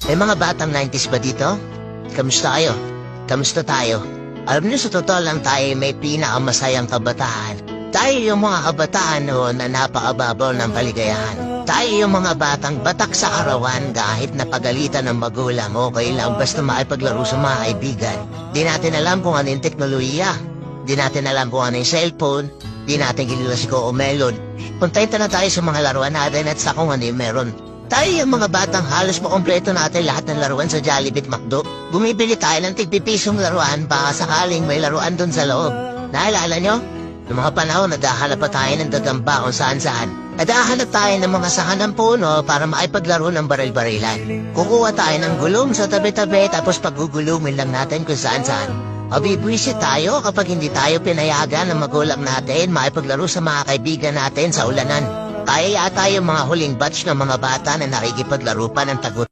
May mga batang 90s ba dito? Kamusta kayo? Kamusta tayo? Alam niyo, sa totoo lang tayo may pinakamasayang kabataan. Tayo yung mga kabataan noon na napakababaw ng kaligayahan. Tayo yung mga batang batak sa arawan kahit napagalitan ng magulang, okay lang basta makipaglaro sa mga kaibigan. Di natin alam kung ano yung teknolohiya. Di natin alam kung ano yung cellphone. Di natin kilala si Coco Melon. Kontenta na tayo sa mga laruan natin at sa kung ano yung meron. Tayo yung mga batang halos makompleto natin lahat ng laruan sa Jollibee at McDo. Bumibili tayo ng tig-pipisong laruan baka sakaling may laruan dun sa loob. Naalala nyo? Noong mga panahon, naghahanap pa tayo ng gagamba kung saan-saan. Naghahanap tayo ng mga sahan ng puno para maipaglaro ng baril-barilan. Kukuha tayo ng gulong sa tabi-tabi tapos pagugulumin lang natin kung saan-saan. Mabibwisit tayo kapag hindi tayo pinayagan ng magulang natin maipaglaro sa mga kaibigan natin sa ulanan. Kaya yata yung mga huling batch ng mga bata na nakikipaglaro pa ng tagot.